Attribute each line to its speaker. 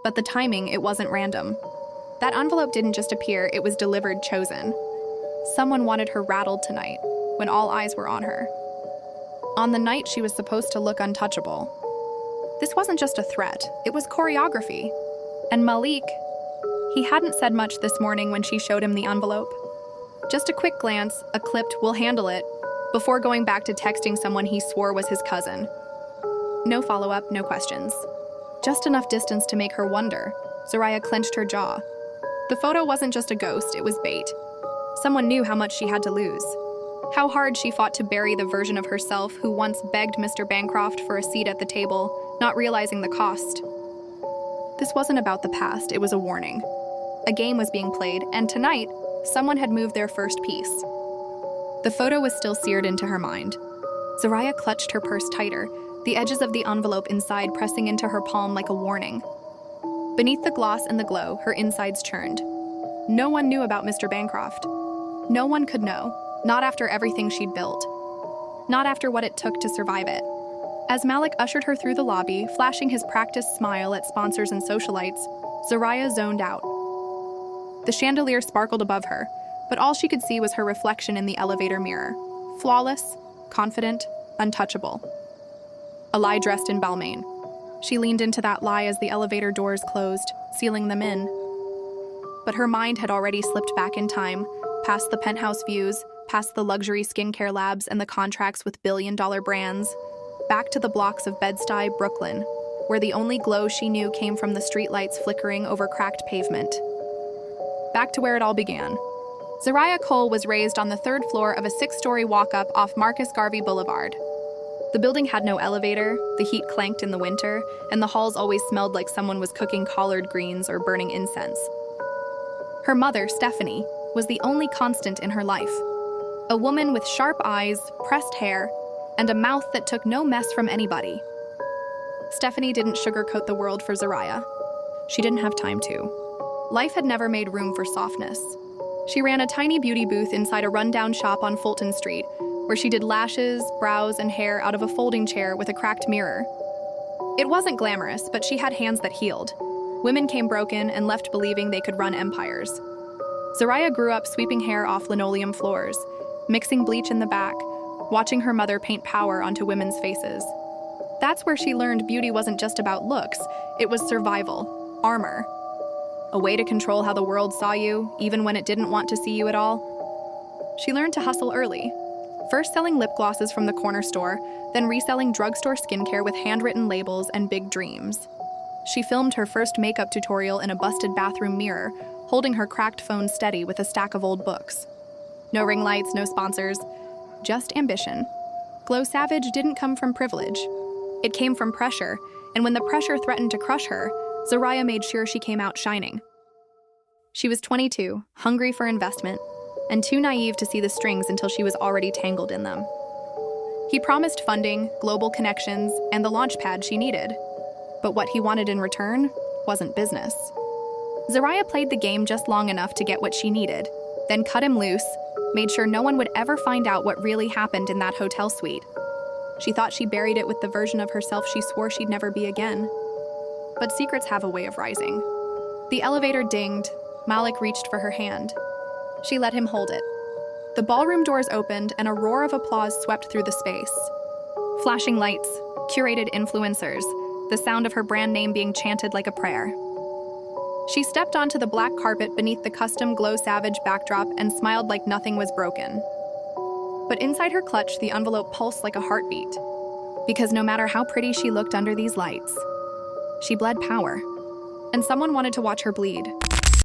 Speaker 1: But the timing, it wasn't random. That envelope didn't just appear, it was delivered chosen. Someone wanted her rattled tonight, when all eyes were on her. On the night she was supposed to look untouchable. This wasn't just a threat, it was choreography. And Malik, he hadn't said much this morning when she showed him the envelope. Just a quick glance, a clipped "we'll handle it," before going back to texting someone he swore was his cousin. No follow-up, no questions. Just enough distance to make her wonder. Zariah clenched her jaw. The photo wasn't just a ghost, it was bait. Someone knew how much she had to lose. How hard she fought to bury the version of herself who once begged Mr. Bancroft for a seat at the table, not realizing the cost. This wasn't about the past, it was a warning. A game was being played, and tonight, someone had moved their first piece. The photo was still seared into her mind. Zariah clutched her purse tighter, the edges of the envelope inside pressing into her palm like a warning. Beneath the gloss and the glow, her insides churned. No one knew about Mr. Bancroft. No one could know, not after everything she'd built. Not after what it took to survive it. As Malik ushered her through the lobby, flashing his practiced smile at sponsors and socialites, Zariah zoned out. The chandelier sparkled above her, but all she could see was her reflection in the elevator mirror. Flawless, confident, untouchable. A lie dressed in Balmain. She leaned into that lie as the elevator doors closed, sealing them in. But her mind had already slipped back in time, past the penthouse views, past the luxury skincare labs and the contracts with billion-dollar brands, back to the blocks of Bed-Stuy, Brooklyn, where the only glow she knew came from the streetlights flickering over cracked pavement. Back to where it all began. Zariah Cole was raised on the third floor of a 6-story walk-up off Marcus Garvey Boulevard. The building had no elevator, the heat clanked in the winter, and the halls always smelled like someone was cooking collard greens or burning incense. Her mother, Stephanie, was the only constant in her life. A woman with sharp eyes, pressed hair, and a mouth that took no mess from anybody. Stephanie didn't sugarcoat the world for Zariah. She didn't have time to. Life had never made room for softness. She ran a tiny beauty booth inside a rundown shop on Fulton Street, where she did lashes, brows, and hair out of a folding chair with a cracked mirror. It wasn't glamorous, but she had hands that healed. Women came broken and left believing they could run empires. Zariah grew up sweeping hair off linoleum floors, mixing bleach in the back, watching her mother paint power onto women's faces. That's where she learned beauty wasn't just about looks, it was survival, armor. A way to control how the world saw you, even when it didn't want to see you at all. She learned to hustle early, first selling lip glosses from the corner store, then reselling drugstore skincare with handwritten labels and big dreams. She filmed her first makeup tutorial in a busted bathroom mirror, holding her cracked phone steady with a stack of old books. No ring lights, no sponsors, just ambition. Glow Savage didn't come from privilege. It came from pressure, and when the pressure threatened to crush her, Zariah made sure she came out shining. She was 22, hungry for investment, and too naive to see the strings until she was already tangled in them. He promised funding, global connections, and the launch pad she needed. But what he wanted in return wasn't business. Zariah played the game just long enough to get what she needed, then cut him loose, made sure no one would ever find out what really happened in that hotel suite. She thought she buried it with the version of herself she swore she'd never be again. But secrets have a way of rising. The elevator dinged. Malik reached for her hand. She let him hold it. The ballroom doors opened and a roar of applause swept through the space. Flashing lights, curated influencers, the sound of her brand name being chanted like a prayer. She stepped onto the black carpet beneath the custom Glow Savage backdrop and smiled like nothing was broken. But inside her clutch, the envelope pulsed like a heartbeat. Because no matter how pretty she looked under these lights, she bled power. And someone wanted to watch her bleed.